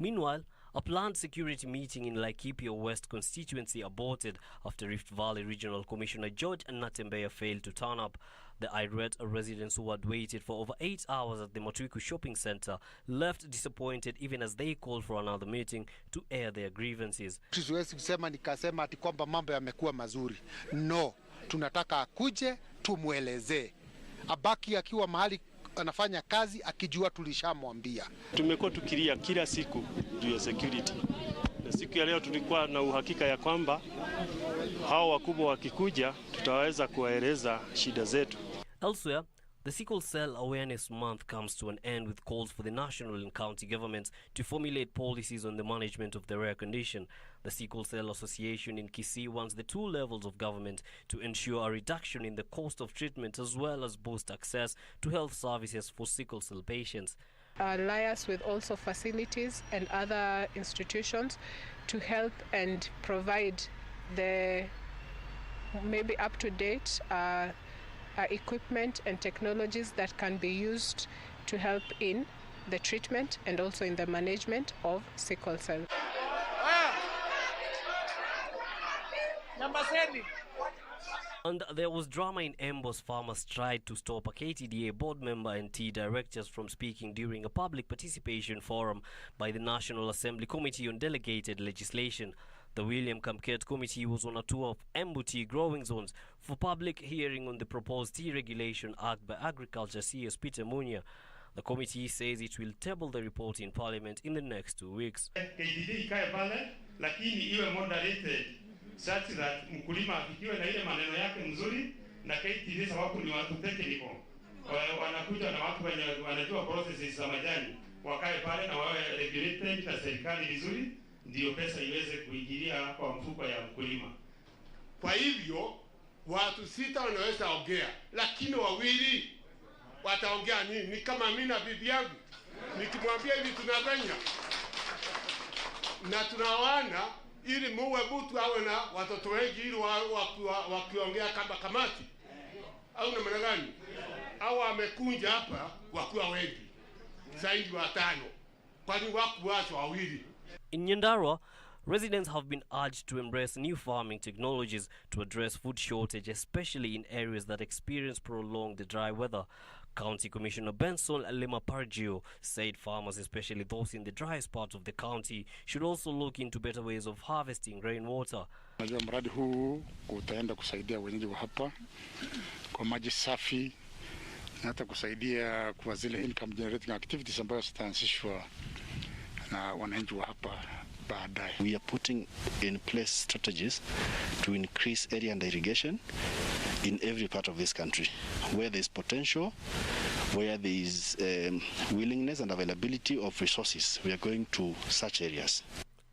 Meanwhile, a planned security meeting in Laikipia West constituency aborted after Rift Valley Regional Commissioner George Natembeya failed to turn up. The irate residents who had waited for over 8 hours at the Matuiku shopping center left disappointed even as they called for another meeting to air their grievances.
Siwezi kusema nikasema ati kwamba mambo yamekuwa mazuri. No, tunataka akuje tumuelezee. Abaki akiwa mahali anafanya kazi akijua tulishamwambia.
Tumekuwa tukilia kila siku juu ya security. Na siku ya leo tulikuwa na uhakika ya kwamba hao wakubwa wakikuja tutaweza kuwaeleza shida zetu.
Elsewhere, the Sickle Cell Awareness Month comes to an end with calls for the national and county governments to formulate policies on the management of the rare condition. The Sickle Cell Association in Kisii wants the two levels of government to ensure a reduction in the cost of treatment as well as boost access to health services for sickle cell patients.
Liaise with also facilities and other institutions to help and provide the maybe up-to-date equipment and technologies that can be used to help in the treatment and also in the management of sickle cell.
And there was drama in Embo's farmers tried to stop a KTDA board member and tea directors from speaking during a public participation forum by the National Assembly Committee on Delegated Legislation. The William Kamket Committee was on a tour of Embu tea growing zones for public hearing on the proposed Tea Regulation Act by Agriculture CS Peter Munga. The committee says it will table the report in Parliament in the next 2 weeks.
KTDA ikae pale, lakini iwe moderated such that mkulima afikiwe na ile maneno yake mzuri, na KTDA sababu ni watu technical. Wanakuja na watu wenye wanajua processes za majani, wakae pale na wawe regulated na serikali vizuri, ndio pesa iweze kuingilia kwa mfuko ya mkulima.
Kwa hivyo watu 6 wanaweza ongea, lakini 2 wataongea nini? Ni kama mimi na bibi yangu nikimwambia hivi tunafanya na tunawana ili muwe mtu awe na watoto wengi ili wakiongea kama kamati au namna gani? Au amekunja hapa wakiwa wengi zaidi 5, kwani wakuacha 2.
In Nyandarua, residents have been urged to embrace new farming technologies to address food shortage, especially in areas that experience prolonged dry weather. County Commissioner Benson Lemapargio said farmers, especially those in the driest part of the county, should also look into better ways of harvesting rainwater.
Najua mradi huu utaenda kusaidia wenyeji wa hapa kwa maji safi na hata kusaidia kwa zile income generating activities ambayo zitaanzishwa na wananchi wa hapa baadaye.
We are putting in place strategies to increase area under irrigation in every part of this country. Where there is potential, where there is willingness and availability of resources, we are going to such areas.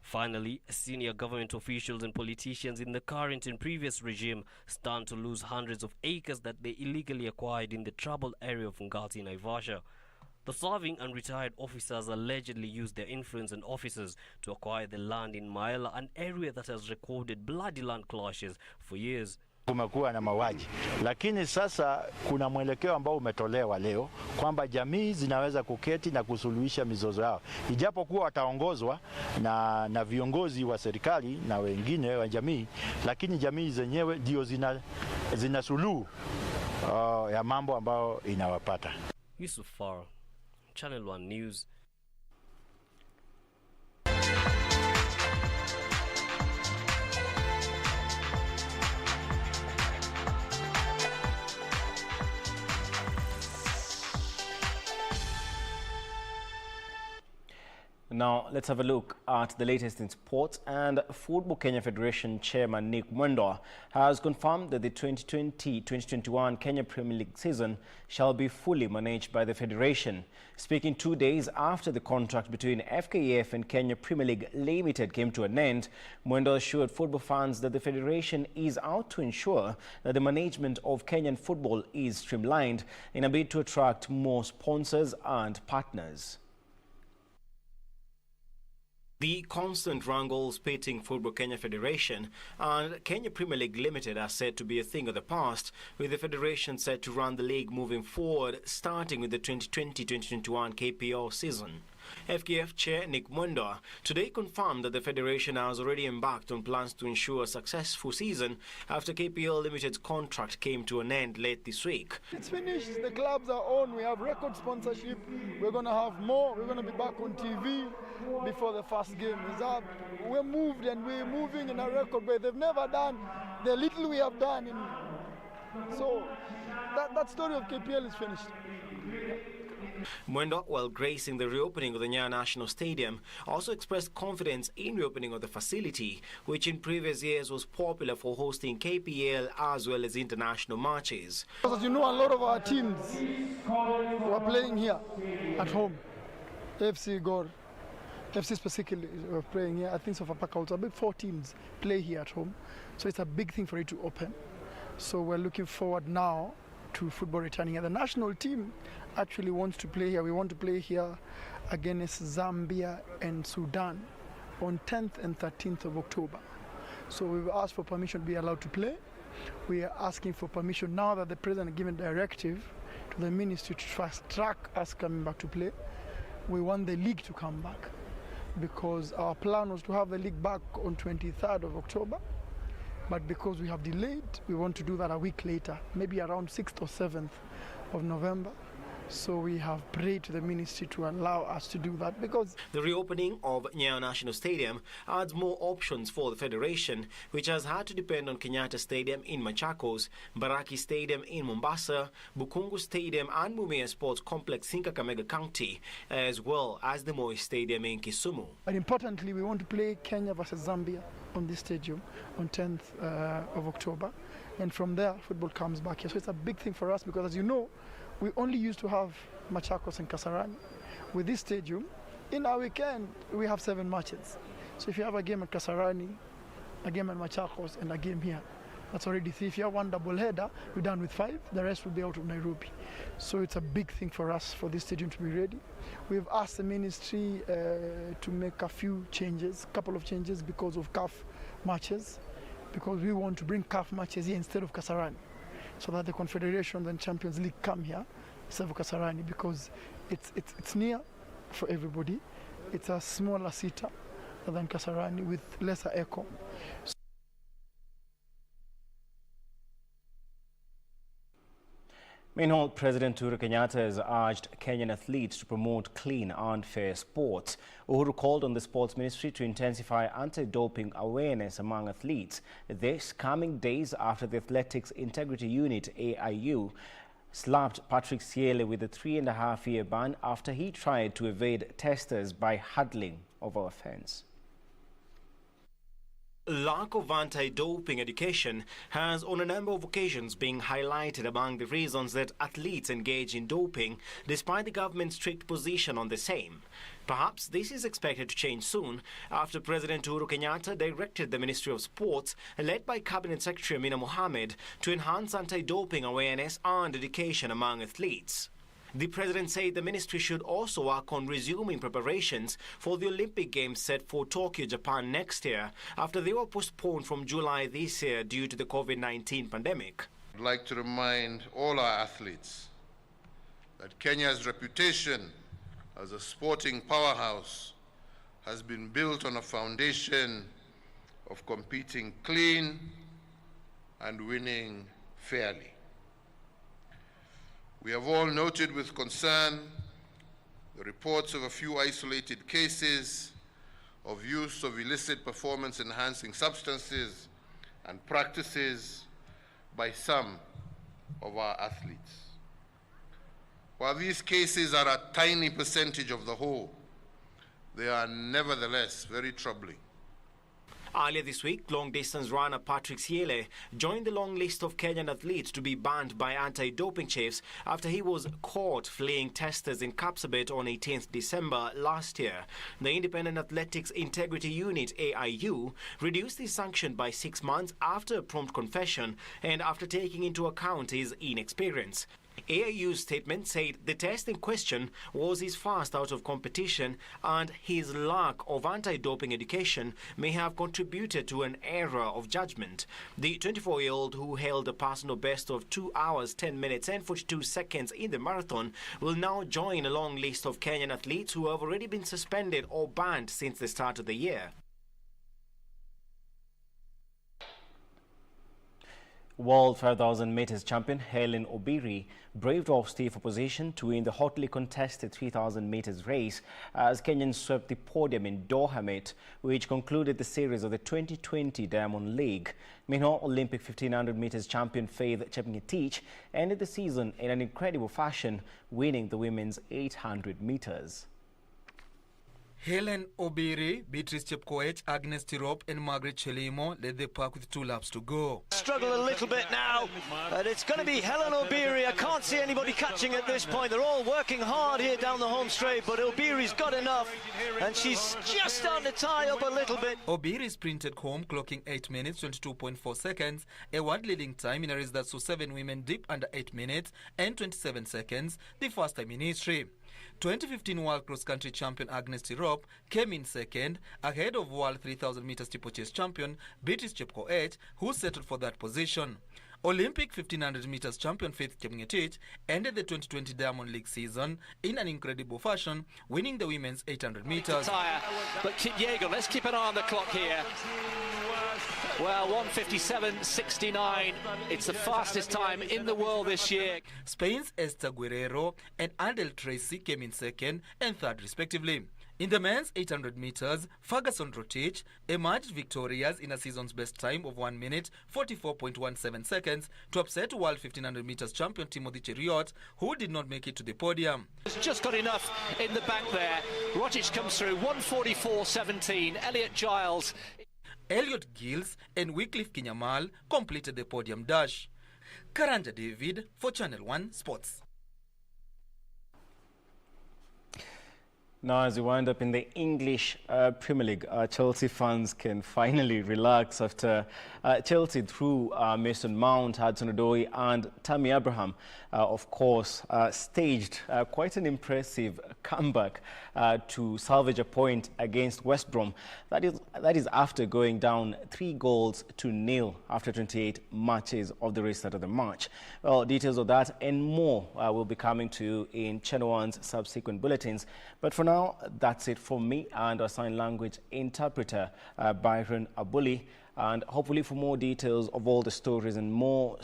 Finally, senior government officials and politicians in the current and previous regime stand to lose hundreds of acres that they illegally acquired in the troubled area of Ngati, Naivasha. The serving and retired officers allegedly used their influence and offices to acquire the land in Maela, an area that has recorded bloody land clashes for years.
Kumekuwa na mauaji, lakini sasa kuna mwelekeo ambao umetolewa leo kwamba jamii zinaweza kuketi na kusuluhisha mizozo yao, ijapokuwa wataongozwa na viongozi wa serikali na wengine wa jamii, lakini jamii zenyewe ndio zina suluhu ya mambo ambayo inawapata.
Yusuf Farah, Channel 1 News.
Now, let's have a look at the latest in sports. And Football Kenya Federation Chairman Nick Mwendwa has confirmed that the 2020-2021 Kenya Premier League season shall be fully managed by the Federation. Speaking 2 days after the contract between FKF and Kenya Premier League Limited came to an end, Mwendwa assured football fans that the Federation is out to ensure that the management of Kenyan football is streamlined in a bid to attract more sponsors and partners. The constant wrangles pitting Football Kenya Federation and Kenya Premier League Limited are said to be a thing of the past, with the Federation set to run the league moving forward, starting with the 2020-2021 KPL season. FKF Chair Nick Mwendwa today confirmed that the Federation has already embarked on plans to ensure a successful season after KPL Limited's contract came to an end late this week.
It's finished. The clubs are on. We have record sponsorship. We're going to have more. We're going to be back on TV before the first game is up. We're moved and we're moving in a record way. They've never done the little we have done. So that story of KPL is finished.
Munga, while gracing the reopening of the Nyayo National Stadium, also expressed confidence in reopening of the facility, which in previous years was popular for hosting KPL as well as international matches.
As you know, a lot of our teams were playing here at home. FC Gor, FC specifically were playing here. I think Sofapaka also, about 4 teams play here at home. So it's a big thing for it to open. So we're looking forward now to football returning here. The national team actually wants to play here. We want to play here against Zambia and Sudan on 10th and 13th of October. So we've asked for permission to be allowed to play. We are asking for permission now that the president has given directive to the ministry to fast track us coming back to play. We want the league to come back because our plan was to have the league back on 23rd of October. But because we have delayed, we want to do that a week later, maybe around 6th or 7th of November. So we have prayed to the ministry to allow us to do that because
the reopening of Nyayo National Stadium adds more options for the federation, which has had to depend on Kenyatta Stadium in Machakos, Baraki Stadium in Mombasa, Bukungu Stadium and Mumia Sports Complex in Kakamega County, as well as the Moi Stadium in Kisumu.
But importantly, we want to play Kenya versus Zambia on this stadium on 10th of October. And from there, football comes back here. So it's a big thing for us because, as you know, we only used to have Machakos and Kasarani. With this stadium, in our weekend, we have 7 matches. So if you have a game at Kasarani, a game at Machakos, and a game here, that's already 3. If you have one double header, we're done with 5. The rest will be out of Nairobi. So it's a big thing for us for this stadium to be ready. We've asked the ministry to make a few changes, couple of changes because of CAF matches, because we want to bring CAF matches here instead of Kasarani, so that the Confederation and Champions League come here instead of Kasarani, because it's near for everybody. It's a smaller seater than Kasarani with lesser echo.
Meanwhile, President Uhuru Kenyatta has urged Kenyan athletes to promote clean and fair sports. Uhuru called on the Sports Ministry to intensify anti-doping awareness among athletes. This coming days after the Athletics Integrity Unit, AIU, slapped Patrick Siele with a 3.5-year ban after he tried to evade testers by huddling over a fence. Lack of anti-doping education has on a number of occasions been highlighted among the reasons that athletes engage in doping, despite the government's strict position on the same. Perhaps this is expected to change soon after President Uhuru Kenyatta directed the Ministry of Sports, led by Cabinet Secretary Amina Mohamed, to enhance anti-doping awareness and education among athletes. The president said the ministry should also work on resuming preparations for the Olympic Games set for Tokyo, Japan next year, after they were postponed from July this year due to the COVID-19 pandemic.
I'd like to remind all our athletes that Kenya's reputation as a sporting powerhouse has been built on a foundation of competing clean and winning fairly. We have all noted with concern the reports of a few isolated cases of use of illicit performance-enhancing substances and practices by some of our athletes. While these cases are a tiny percentage of the whole, they are nevertheless very troubling.
Earlier this week, long-distance runner Patrick Siele joined the long list of Kenyan athletes to be banned by anti-doping chiefs after he was caught fleeing testers in Kapsabet on 18th December last year. The Independent Athletics Integrity Unit, AIU, reduced his sanction by 6 months after a prompt confession and after taking into account his inexperience. AIU's statement said the test in question was his first out of competition and his lack of anti-doping education may have contributed to an error of judgment. The 24-year-old, who held a personal best of 2 hours, 10 minutes and 42 seconds in the marathon, will now join a long list of Kenyan athletes who have already been suspended or banned since the start of the year. World 5,000 meters champion Helen Obiri braved off stiff opposition to win the hotly contested 3,000 meters race as Kenyans swept the podium in Doha, which concluded the series of the 2020 Diamond League. Meanwhile, Olympic 1,500 meters champion Faith Chepngetich ended the season in an incredible fashion, winning the women's 800 meters.
Helen Obiri, Beatrice Chepkoech, Agnes Tirop and Margaret Chelimo led the pack with 2 laps to go.
Struggle a little bit now, and it's going to be Helen Obiri. I can't see anybody catching at this point. They're all working hard here down the home straight, but Obiri's got enough, and she's just starting to tie up a little bit.
Obiri sprinted home, clocking 8 minutes, 22.4 seconds, a world-leading time in a race that saw 7 women dip under 8 minutes and 27 seconds, the first time in history. 2015 World Cross Country champion Agnes Tirop came in second, ahead of World 3,000 meter steeplechase champion Beatrice Chepkoech, who settled for that position. Olympic 1,500 meters champion Faith Chepngetich ended the 2020 Diamond League season in an incredible fashion, winning the women's 800 meters.
But Diego, let's keep an eye on the clock here. Well, 1:57.69. It's the fastest time in the world this year.
Spain's Esther Guerrero and Adel Tracy came in second and third respectively. In the men's 800 meters, Ferguson Rotich emerged victorious in a season's best time of 1 minute 44.17 seconds to upset World 1,500 meters champion Timothy Cheruiyot, who did not make it to the podium.
It's just got enough in the back there. Rotich comes through 1:44.17. Elliot Giles.
Elliot Gills and Wycliffe Kinyamal completed the podium dash. Karanja David for Channel 1 Sports.
Now, as we wind up in the English Premier League, Chelsea fans can finally relax after Chelsea, through Mason Mount, Hudson-Odoi and Tammy Abraham, of course, staged quite an impressive comeback to salvage a point against West Brom. That is after going down 3-0 after 28 matches of the restart of the match. Well, details of that and more will be coming to you in Channel 1's subsequent bulletins. But for now, that's it from me and our sign language interpreter, Byron Abuli. And hopefully for more details of all the stories and more,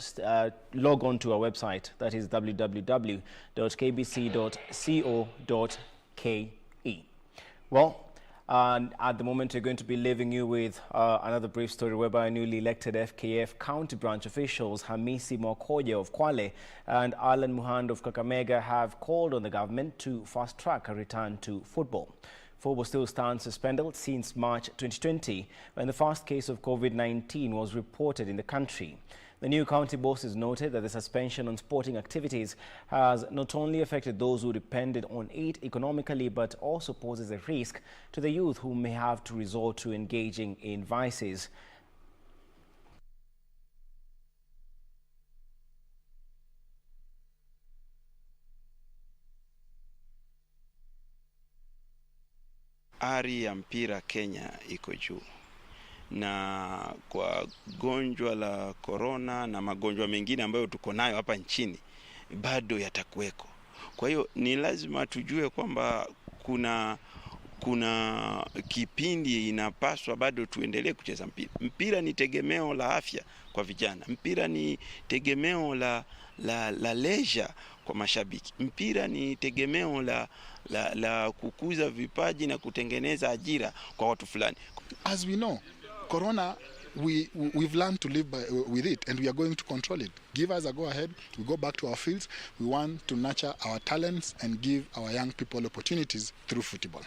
log on to our website. That is www.kbc.co.ke. Well, at the moment, we're going to be leaving you with another brief story whereby newly elected FKF county branch officials Hamisi Mwakoja of Kwale and Alan Muhand of Kakamega have called on the government to fast-track a return to football. Football still stands suspended since March 2020, when the first case of COVID-19 was reported in the country. The new county bosses noted that the suspension on sporting activities has not only affected those who depended on it economically, but also poses a risk to the youth who may have to resort to engaging in vices.
Ari ya mpira Kenya iko juu, na kwa gonjwa la corona na magonjwa mengine ambayo tuko nayo hapa nchini bado yatakuweko. Kwa hiyo ni lazima tujue kwamba kuna kipindi inapaswa bado tuendelee kucheza mpira. Mpira ni tegemeo la afya kwa vijana. Mpira ni tegemeo la leisure kwa mashabiki. Mpira ni tegemeo la kukuza vipaji na kutengeneza ajira kwa watu fulani.
As we know, corona, we've learned to live with it, and we are going to control it. Give us a go ahead. We go back to our fields. We want to nurture our talents and give our young people opportunities through football.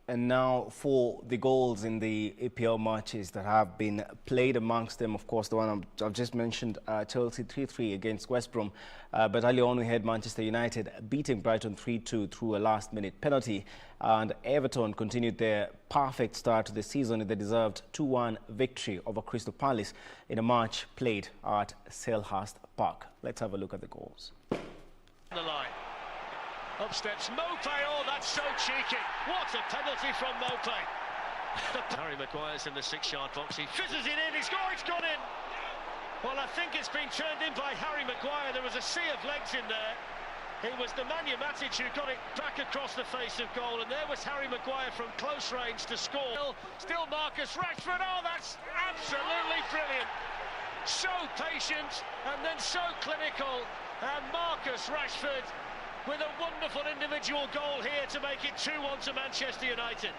And now for the goals in the EPL matches that have been played, amongst them, of course, the one I've just mentioned, Chelsea 3-3 against West Brom. But early on we had Manchester United beating Brighton 3-2 through a last-minute penalty. And Everton continued their perfect start to the season with the deserved 2-1 victory over Crystal Palace in a match played at Selhurst Park. Let's have a look at the goals.
The line. Up steps Mopé. Oh, that's so cheeky. What a penalty from Mopé. Harry Maguire's in the 6-yard box. He fizzes it in. He's gone in. Well, I think it's been turned in by Harry Maguire. There was a sea of legs in there. It was the Nemanja Matic who got it back across the face of goal, and there was Harry Maguire from close range to score. Still Marcus Rashford. Oh, that's absolutely brilliant. So patient and then so clinical. And Marcus Rashford with a wonderful individual goal here to make it 2-1 to Manchester United.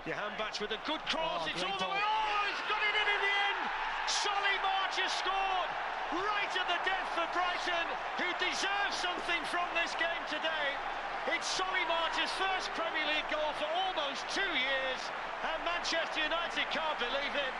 Johan Bach with a good cross. It's all the way. Oh, he's got it in the end. Solly March has scored right at the death for Brighton, who deserve something from this game today. It's Solly March's first Premier League goal for almost 2 years, and Manchester United can't believe it.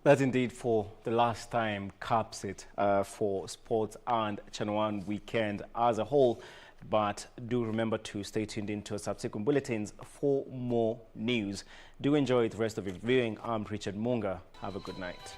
That indeed for the last time caps it for sports and Channel 1 weekend as a whole. But do remember to stay tuned into subsequent bulletins for more news. Do enjoy the rest of your viewing. I'm Richard Munga. Have a good night.